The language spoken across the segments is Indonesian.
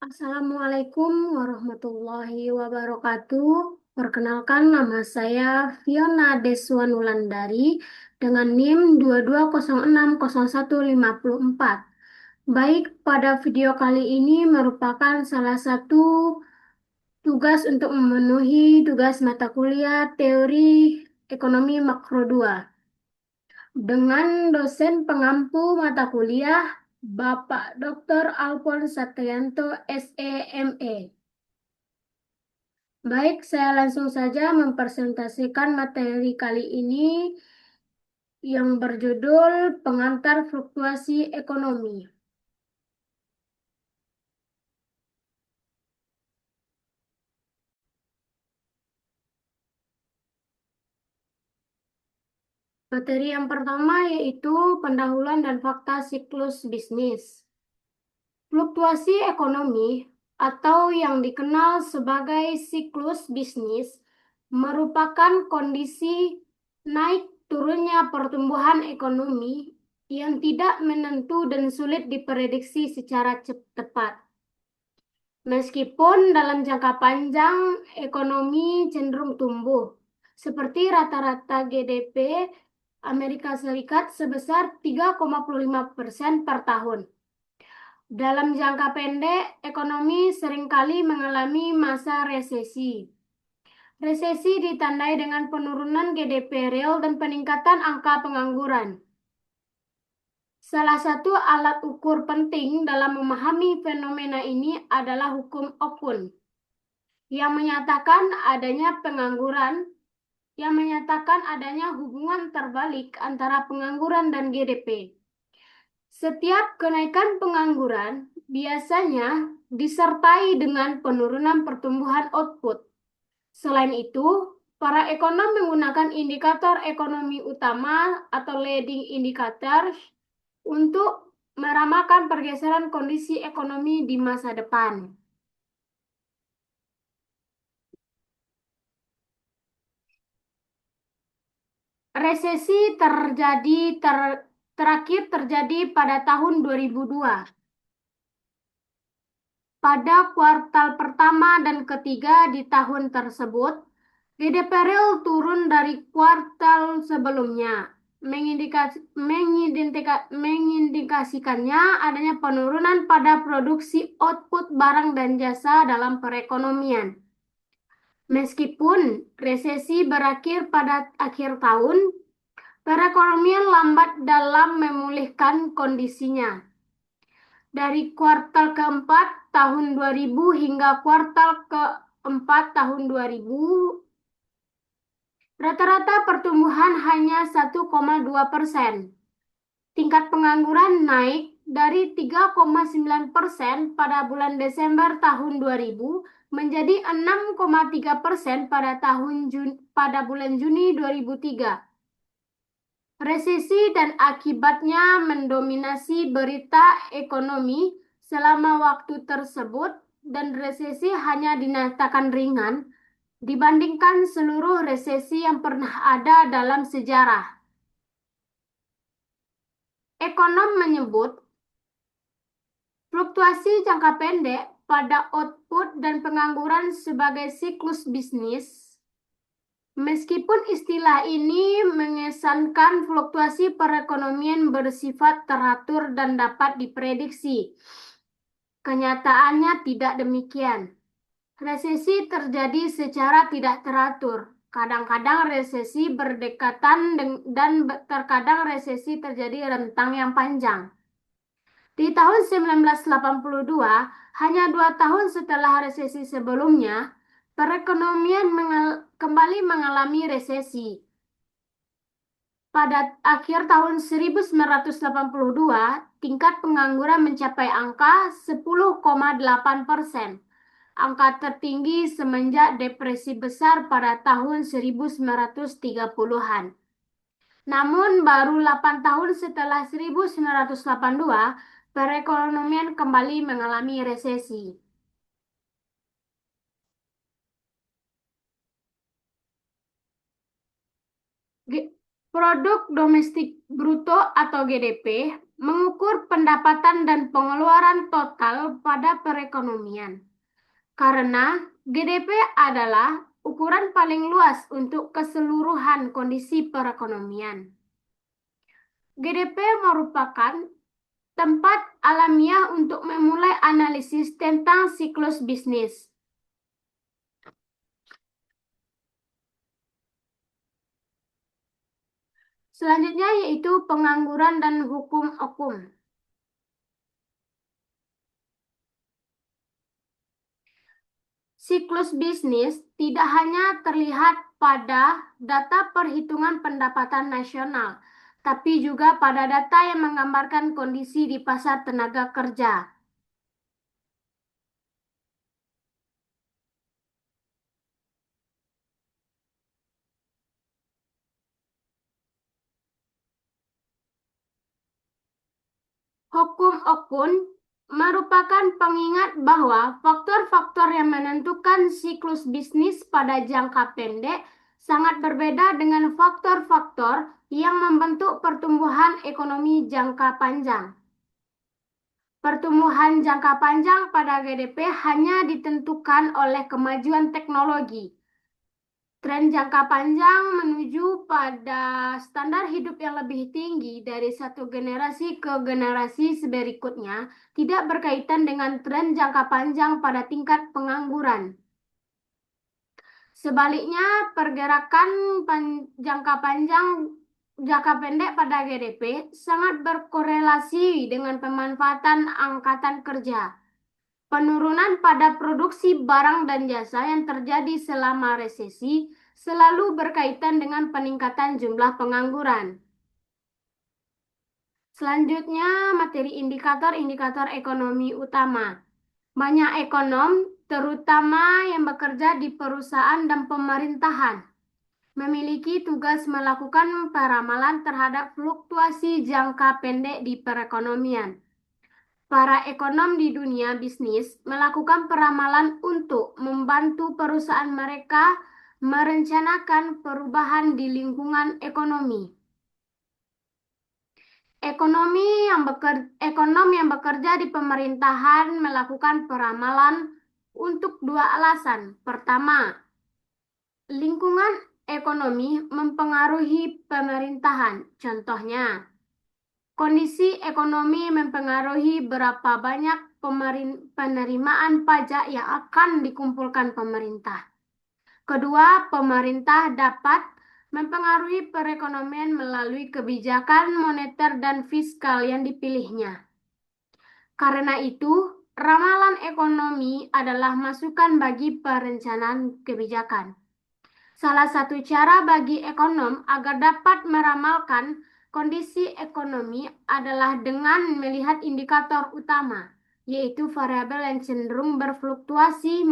Assalamualaikum warahmatullahi wabarakatuh. Perkenalkan nama saya Fiona Deswanulandari dengan NIM 22060154. Baik, pada video kali ini merupakan salah satu tugas untuk memenuhi tugas mata kuliah Teori Ekonomi Makro 2 dengan dosen pengampu mata kuliah Bapak Dr. Alphonse Satrianto, SEME. Baik, saya langsung saja mempresentasikan materi kali ini yang berjudul Pengantar Fluktuasi Ekonomi. Materi yang pertama yaitu pendahuluan dan fakta siklus bisnis. Fluktuasi ekonomi atau yang dikenal sebagai siklus bisnis merupakan kondisi naik turunnya pertumbuhan ekonomi yang tidak menentu dan sulit diprediksi secara tepat. Meskipun dalam jangka panjang ekonomi cenderung tumbuh, seperti rata-rata GDP Amerika Serikat sebesar 3,5% per tahun. Dalam jangka pendek, ekonomi seringkali mengalami masa resesi. Resesi ditandai dengan penurunan GDP real dan peningkatan angka pengangguran. Salah satu alat ukur penting dalam memahami fenomena ini adalah hukum Okum, yang menyatakan adanya hubungan terbalik antara pengangguran dan GDP. Setiap kenaikan pengangguran biasanya disertai dengan penurunan pertumbuhan output. Selain itu, para ekonom menggunakan indikator ekonomi utama atau leading indicators untuk meramalkan pergeseran kondisi ekonomi di masa depan. Resesi terakhir terjadi pada tahun 2002. Pada kuartal pertama dan ketiga di tahun tersebut, GDP real turun dari kuartal sebelumnya, mengindikasikannya adanya penurunan pada produksi output barang dan jasa dalam perekonomian. Meskipun resesi berakhir pada akhir tahun, perekonomian lambat dalam memulihkan kondisinya. Dari kuartal keempat tahun 2000 hingga kuartal keempat tahun 2000, rata-rata pertumbuhan hanya 1,2%. Tingkat pengangguran naik dari 3,9% pada bulan Desember tahun 2000 menjadi 6,3% pada bulan Juni 2003. Resesi dan akibatnya mendominasi berita ekonomi selama waktu tersebut, dan resesi hanya dinyatakan ringan dibandingkan seluruh resesi yang pernah ada dalam sejarah. Ekonom menyebut fluktuasi jangka pendek pada output dan pengangguran sebagai siklus bisnis. Meskipun istilah ini mengesankan fluktuasi perekonomian bersifat teratur dan dapat diprediksi, kenyataannya tidak demikian. Resesi terjadi secara tidak teratur. Kadang-kadang resesi berdekatan dan terkadang resesi terjadi rentang yang panjang. Di tahun 1982, hanya 2 tahun setelah resesi sebelumnya, perekonomian kembali mengalami resesi. Pada akhir tahun 1982, tingkat pengangguran mencapai angka 10,8%, angka tertinggi semenjak depresi besar pada tahun 1930-an. Namun, baru 8 tahun setelah 1982, perekonomian kembali mengalami resesi. Produk domestik bruto atau GDP mengukur pendapatan dan pengeluaran total pada perekonomian. Karena GDP adalah ukuran paling luas untuk keseluruhan kondisi perekonomian. GDP merupakan tempat alamiah untuk memulai analisis tentang siklus bisnis. Selanjutnya yaitu pengangguran dan hukum okum. Siklus bisnis tidak hanya terlihat pada data perhitungan pendapatan nasional, tapi juga pada data yang menggambarkan kondisi di pasar tenaga kerja. Hukum Okun merupakan pengingat bahwa faktor-faktor yang menentukan siklus bisnis pada jangka pendek sangat berbeda dengan faktor-faktor yang membentuk pertumbuhan ekonomi jangka panjang. Pertumbuhan jangka panjang pada GDP hanya ditentukan oleh kemajuan teknologi. Tren jangka panjang menuju pada standar hidup yang lebih tinggi dari satu generasi ke generasi berikutnya tidak berkaitan dengan tren jangka panjang pada tingkat pengangguran. Sebaliknya, pergerakan jangka pendek pada GDP sangat berkorelasi dengan pemanfaatan angkatan kerja. Penurunan pada produksi barang dan jasa yang terjadi selama resesi selalu berkaitan dengan peningkatan jumlah pengangguran. Selanjutnya, materi indikator-indikator ekonomi utama. Banyak ekonom, terutama yang bekerja di perusahaan dan pemerintahan, memiliki tugas melakukan peramalan terhadap fluktuasi jangka pendek di perekonomian. Para ekonom di dunia bisnis melakukan peramalan untuk membantu perusahaan mereka merencanakan perubahan di lingkungan ekonomi. Ekonom yang bekerja di pemerintahan melakukan peramalan untuk dua alasan. Pertama, lingkungan ekonomi mempengaruhi pemerintahan. Contohnya, kondisi ekonomi mempengaruhi berapa banyak penerimaan pajak yang akan dikumpulkan pemerintah. Kedua, pemerintah dapat mempengaruhi perekonomian melalui kebijakan moneter dan fiskal yang dipilihnya. Karena itu, ramalan ekonomi adalah masukan bagi perencanaan kebijakan. Salah satu cara bagi ekonom agar dapat meramalkan kondisi ekonomi adalah dengan melihat indikator utama, yaitu variabel yang cenderung berfluktuasi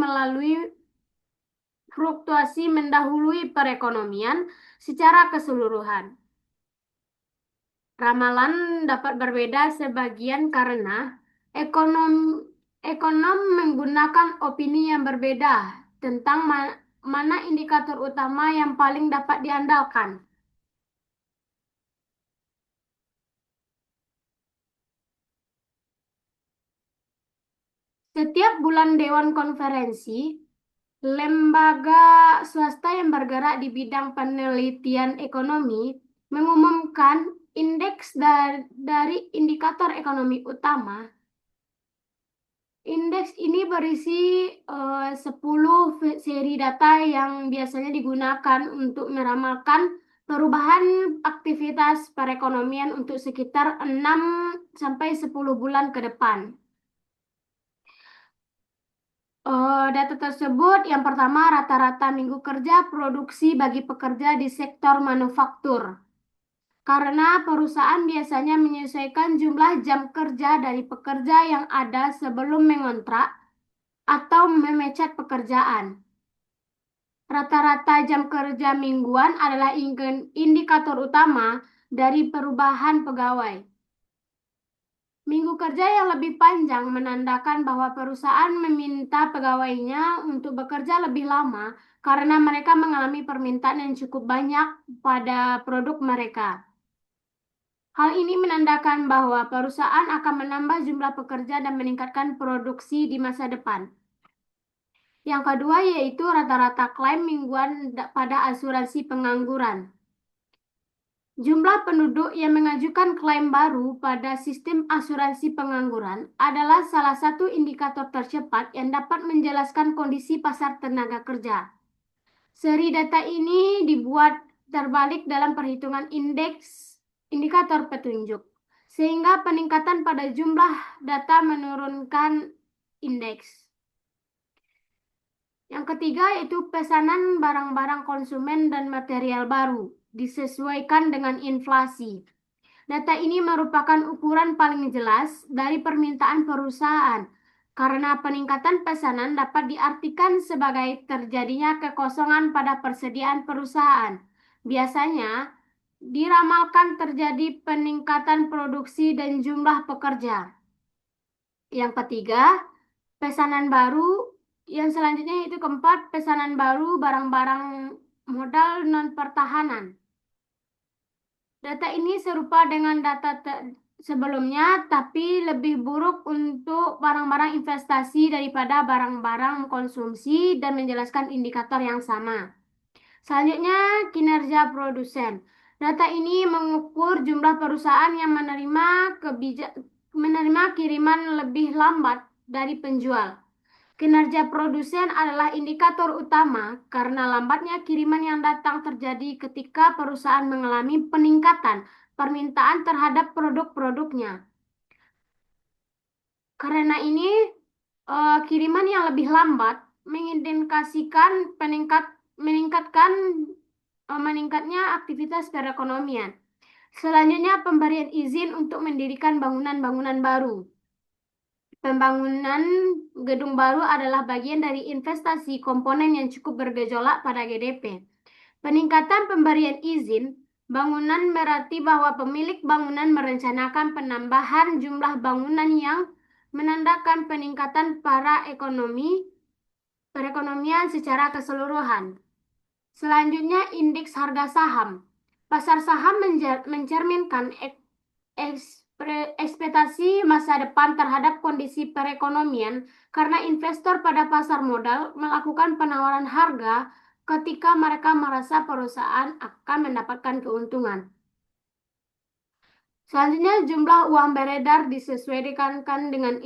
mendahului perekonomian secara keseluruhan. Ramalan dapat berbeda sebagian karena ekonom menggunakan opini yang berbeda tentang mana indikator utama yang paling dapat diandalkan. Setiap bulan Dewan Konferensi, lembaga swasta yang bergerak di bidang penelitian ekonomi mengumumkan indeks dari indikator ekonomi utama. Indeks ini berisi 10 seri data yang biasanya digunakan untuk meramalkan perubahan aktivitas perekonomian untuk sekitar 6 sampai 10 bulan ke depan. Data tersebut yang pertama rata-rata minggu kerja produksi bagi pekerja di sektor manufaktur. Karena perusahaan biasanya menyesuaikan jumlah jam kerja dari pekerja yang ada sebelum mengontrak atau memecat pekerjaan. Rata-rata jam kerja mingguan adalah indikator utama dari perubahan pegawai. Minggu kerja yang lebih panjang menandakan bahwa perusahaan meminta pegawainya untuk bekerja lebih lama karena mereka mengalami permintaan yang cukup banyak pada produk mereka. Hal ini menandakan bahwa perusahaan akan menambah jumlah pekerja dan meningkatkan produksi di masa depan. Yang kedua yaitu rata-rata klaim mingguan pada asuransi pengangguran. Jumlah penduduk yang mengajukan klaim baru pada sistem asuransi pengangguran adalah salah satu indikator tercepat yang dapat menjelaskan kondisi pasar tenaga kerja. Seri data ini dibuat terbalik dalam perhitungan indikator petunjuk, sehingga peningkatan pada jumlah data menurunkan indeks. Yang ketiga yaitu pesanan barang-barang konsumen dan material baru disesuaikan dengan inflasi. Data ini merupakan ukuran paling jelas dari permintaan perusahaan karena peningkatan pesanan dapat diartikan sebagai terjadinya kekosongan pada persediaan perusahaan. Biasanya diramalkan terjadi peningkatan produksi dan jumlah pekerja. Yang ketiga, pesanan baru. Yang selanjutnya itu keempat, pesanan baru barang-barang modal non-pertahanan. Data ini serupa dengan data sebelumnya, tapi lebih buruk untuk barang-barang investasi daripada barang-barang konsumsi dan menjelaskan indikator yang sama. Selanjutnya, kinerja produsen. Data ini mengukur jumlah perusahaan yang menerima kiriman lebih lambat dari penjual. Kinerja produsen adalah indikator utama karena lambatnya kiriman yang datang terjadi ketika perusahaan mengalami peningkatan permintaan terhadap produk-produknya. Karena ini, kiriman yang lebih lambat mengindikasikan meningkatnya aktivitas perekonomian. Selanjutnya, pemberian izin untuk mendirikan bangunan-bangunan baru. Pembangunan gedung baru adalah bagian dari investasi komponen yang cukup bergejolak pada GDP. Peningkatan pemberian izin bangunan berarti bahwa pemilik bangunan merencanakan penambahan jumlah bangunan yang menandakan peningkatan perekonomian secara keseluruhan. Selanjutnya, indeks harga saham. Pasar saham mencerminkan ekspektasi masa depan terhadap kondisi perekonomian karena investor pada pasar modal melakukan penawaran harga ketika mereka merasa perusahaan akan mendapatkan keuntungan. Selanjutnya, jumlah uang beredar disesuaikan dengan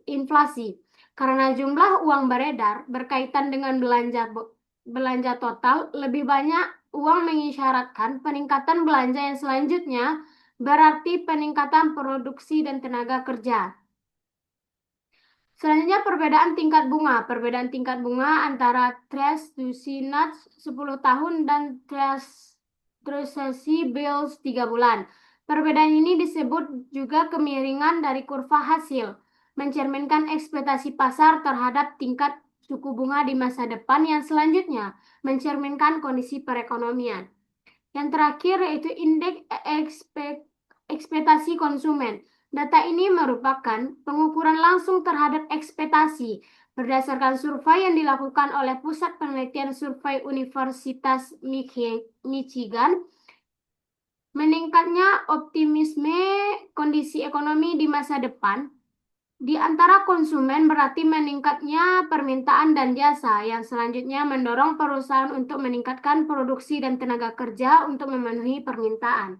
inflasi. Karena jumlah uang beredar berkaitan dengan belanja total, lebih banyak uang mengisyaratkan peningkatan belanja yang selanjutnya berarti peningkatan produksi dan tenaga kerja. Selanjutnya perbedaan tingkat bunga. Perbedaan tingkat bunga antara Treasury 10 tahun dan Treasury Bills 3 bulan. Perbedaan ini disebut juga kemiringan dari kurva hasil, mencerminkan ekspektasi pasar terhadap tingkat suku bunga di masa depan yang selanjutnya mencerminkan kondisi perekonomian. Yang terakhir yaitu indeks ekspektasi konsumen. Data ini merupakan pengukuran langsung terhadap ekspektasi berdasarkan survei yang dilakukan oleh Pusat Penelitian Survei Universitas Michigan. Meningkatnya optimisme kondisi ekonomi di masa depan di antara konsumen berarti meningkatnya permintaan dan jasa yang selanjutnya mendorong perusahaan untuk meningkatkan produksi dan tenaga kerja untuk memenuhi permintaan.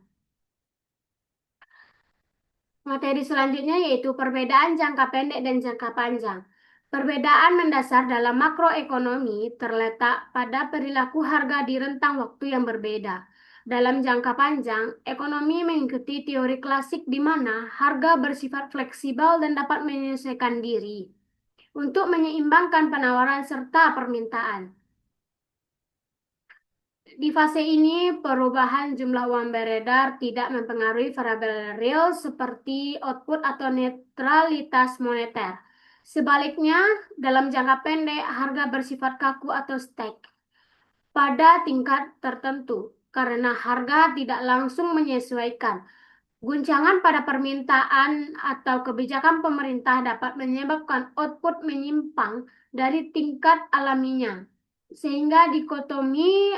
Materi selanjutnya yaitu perbedaan jangka pendek dan jangka panjang. Perbedaan mendasar dalam makroekonomi terletak pada perilaku harga di rentang waktu yang berbeda. Dalam jangka panjang, ekonomi mengikuti teori klasik di mana harga bersifat fleksibel dan dapat menyesuaikan diri untuk menyeimbangkan penawaran serta permintaan. Di fase ini, perubahan jumlah uang beredar tidak mempengaruhi variabel real seperti output atau netralitas moneter. Sebaliknya, dalam jangka pendek, harga bersifat kaku atau stag pada tingkat tertentu karena harga tidak langsung menyesuaikan. Guncangan pada permintaan atau kebijakan pemerintah dapat menyebabkan output menyimpang dari tingkat alaminya, sehingga dikotomi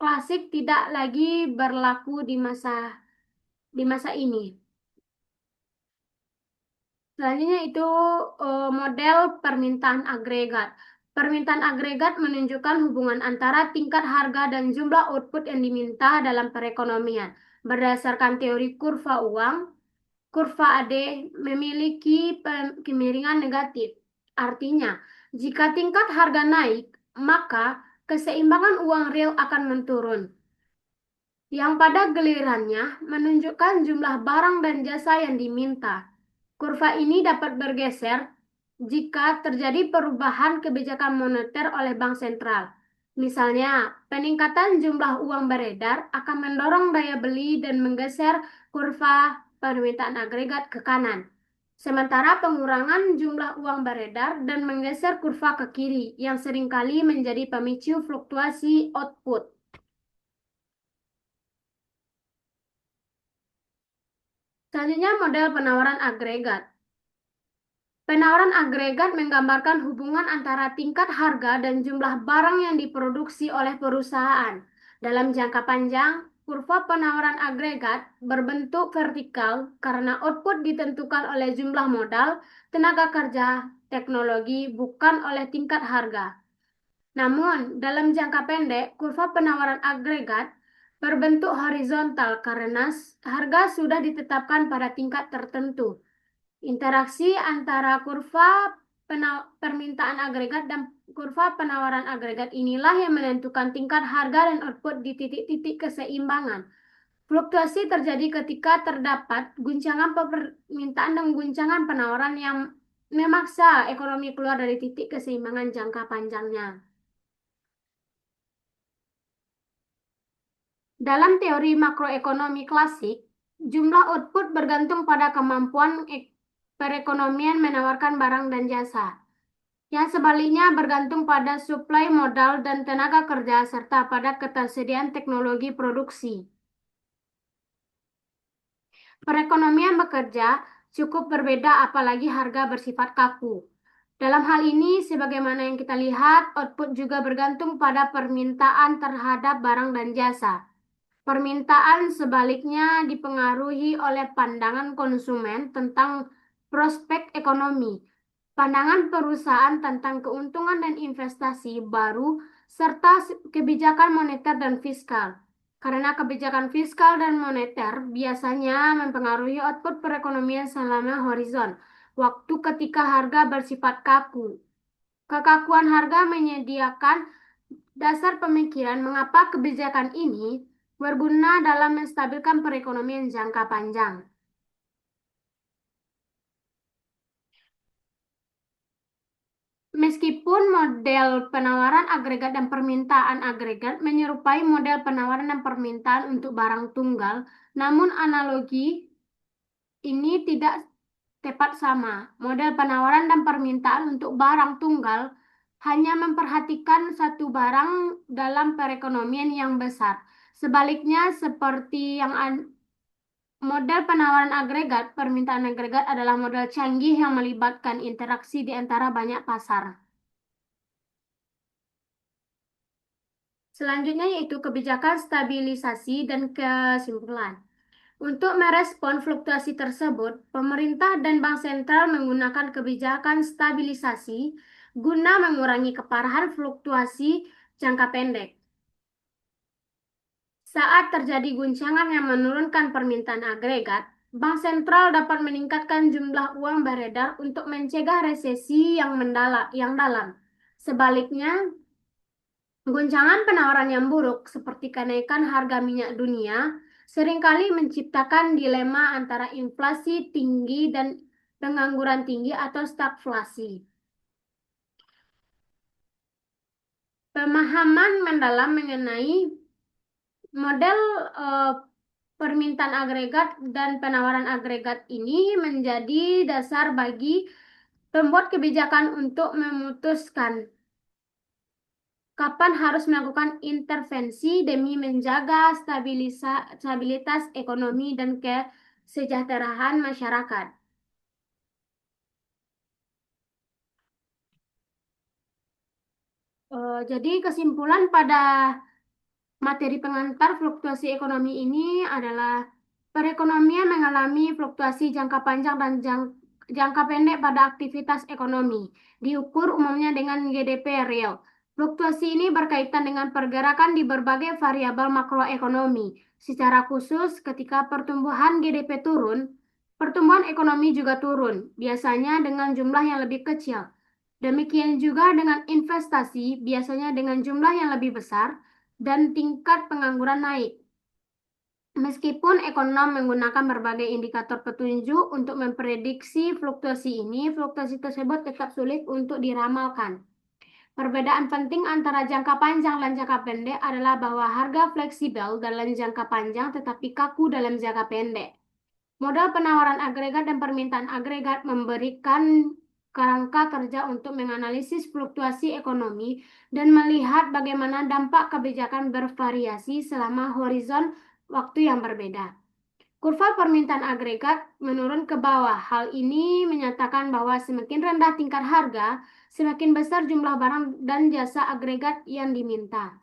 klasik tidak lagi berlaku di di masa ini. Selanjutnya itu model permintaan agregat. Permintaan agregat menunjukkan hubungan antara tingkat harga dan jumlah output yang diminta dalam perekonomian. Berdasarkan teori kurva uang, kurva AD memiliki kemiringan negatif. Artinya, jika tingkat harga naik, maka keseimbangan uang real akan menurun, yang pada gilirannya menunjukkan jumlah barang dan jasa yang diminta. Kurva ini dapat bergeser jika terjadi perubahan kebijakan moneter oleh bank sentral. Misalnya, peningkatan jumlah uang beredar akan mendorong daya beli dan menggeser kurva permintaan agregat ke kanan. Sementara pengurangan jumlah uang beredar dan menggeser kurva ke kiri, yang seringkali menjadi pemicu fluktuasi output. Selanjutnya, model penawaran agregat. Penawaran agregat menggambarkan hubungan antara tingkat harga dan jumlah barang yang diproduksi oleh perusahaan. Dalam jangka panjang, kurva penawaran agregat berbentuk vertikal karena output ditentukan oleh jumlah modal, tenaga kerja, teknologi, bukan oleh tingkat harga. Namun, dalam jangka pendek, kurva penawaran agregat berbentuk horizontal karena harga sudah ditetapkan pada tingkat tertentu. Interaksi antara kurva permintaan agregat dan kurva penawaran agregat inilah yang menentukan tingkat harga dan output di titik-titik keseimbangan. Fluktuasi terjadi ketika terdapat guncangan permintaan dan guncangan penawaran yang memaksa ekonomi keluar dari titik keseimbangan jangka panjangnya. Dalam teori makroekonomi klasik, jumlah output bergantung pada kemampuan perekonomian menawarkan barang dan jasa. Yang sebaliknya bergantung pada suplai modal dan tenaga kerja serta pada ketersediaan teknologi produksi. Perekonomian bekerja cukup berbeda apalagi harga bersifat kaku. Dalam hal ini, sebagaimana yang kita lihat, output juga bergantung pada permintaan terhadap barang dan jasa. Permintaan sebaliknya dipengaruhi oleh pandangan konsumen tentang prospek ekonomi, pandangan perusahaan tentang keuntungan dan investasi baru, serta kebijakan moneter dan fiskal. Karena kebijakan fiskal dan moneter biasanya mempengaruhi output perekonomian selama horizon, waktu ketika harga bersifat kaku. Kekakuan harga menyediakan dasar pemikiran mengapa kebijakan ini berguna dalam menstabilkan perekonomian jangka panjang. Meskipun model penawaran agregat dan permintaan agregat menyerupai model penawaran dan permintaan untuk barang tunggal, namun analogi ini tidak tepat sama. Model penawaran dan permintaan untuk barang tunggal hanya memperhatikan satu barang dalam perekonomian yang besar. Sebaliknya, seperti yang model penawaran agregat, permintaan agregat adalah model canggih yang melibatkan interaksi di antara banyak pasar. Selanjutnya yaitu kebijakan stabilisasi dan kesimpulan. Untuk merespon fluktuasi tersebut, pemerintah dan bank sentral menggunakan kebijakan stabilisasi guna mengurangi keparahan fluktuasi jangka pendek. Saat terjadi guncangan yang menurunkan permintaan agregat, bank sentral dapat meningkatkan jumlah uang beredar untuk mencegah resesi yang dalam. Sebaliknya, guncangan penawaran yang buruk seperti kenaikan harga minyak dunia seringkali menciptakan dilema antara inflasi tinggi dan pengangguran tinggi atau stagflasi. Pemahaman mendalam mengenai model eh, permintaan agregat dan penawaran agregat ini menjadi dasar bagi pembuat kebijakan untuk memutuskan kapan harus melakukan intervensi demi menjaga stabilitas ekonomi dan kesejahteraan masyarakat. Jadi kesimpulan pada materi pengantar fluktuasi ekonomi ini adalah Perekonomian mengalami fluktuasi jangka panjang dan jangka pendek pada aktivitas ekonomi, diukur umumnya dengan GDP real. Fluktuasi ini berkaitan dengan pergerakan di berbagai variabel makroekonomi. Secara khusus, ketika pertumbuhan GDP turun, pertumbuhan ekonomi juga turun, biasanya dengan jumlah yang lebih kecil. Demikian juga dengan investasi, biasanya dengan jumlah yang lebih besar, dan tingkat pengangguran naik. Meskipun ekonom menggunakan berbagai indikator petunjuk untuk memprediksi fluktuasi ini, fluktuasi tersebut tetap sulit untuk diramalkan. Perbedaan penting antara jangka panjang dan jangka pendek adalah bahwa harga fleksibel dalam jangka panjang tetapi kaku dalam jangka pendek. Modal penawaran agregat dan permintaan agregat memberikan kerangka kerja untuk menganalisis fluktuasi ekonomi dan melihat bagaimana dampak kebijakan bervariasi selama horizon waktu yang berbeda. Kurva permintaan agregat menurun ke bawah. Hal ini menyatakan bahwa semakin rendah tingkat harga, semakin besar jumlah barang dan jasa agregat yang diminta.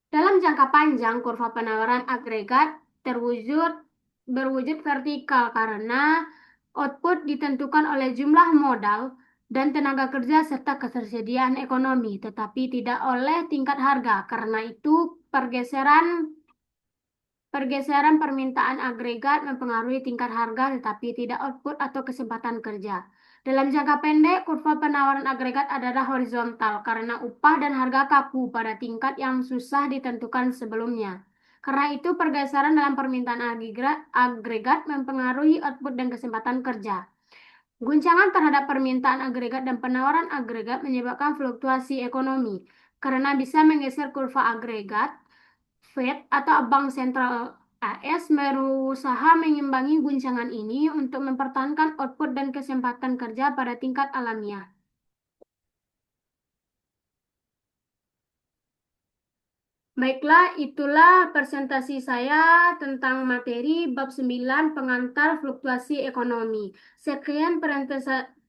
Dalam jangka panjang, kurva penawaran agregat terwujud berwujud vertikal karena output ditentukan oleh jumlah modal dan tenaga kerja serta ketersediaan ekonomi, tetapi tidak oleh tingkat harga. Karena itu, pergeseran Pergeseran permintaan agregat mempengaruhi tingkat harga tetapi tidak output atau kesempatan kerja. Dalam jangka pendek, kurva penawaran agregat adalah horizontal karena upah dan harga kaku pada tingkat yang susah ditentukan sebelumnya. Karena itu, pergeseran dalam permintaan agregat mempengaruhi output dan kesempatan kerja. Guncangan terhadap permintaan agregat dan penawaran agregat menyebabkan fluktuasi ekonomi karena bisa menggeser kurva agregat. Fed atau Bank Sentral AS berusaha mengimbangi guncangan ini untuk mempertahankan output dan kesempatan kerja pada tingkat alamiah. Baiklah, itulah presentasi saya tentang materi bab 9 pengantar fluktuasi ekonomi. Sekian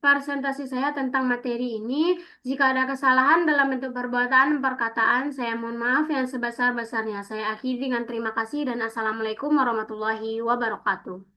presentasi saya tentang materi ini. Jika ada kesalahan dalam bentuk perbuatan perkataan, saya mohon maaf yang sebesar-besarnya. Saya akhiri dengan terima kasih dan Assalamualaikum warahmatullahi wabarakatuh.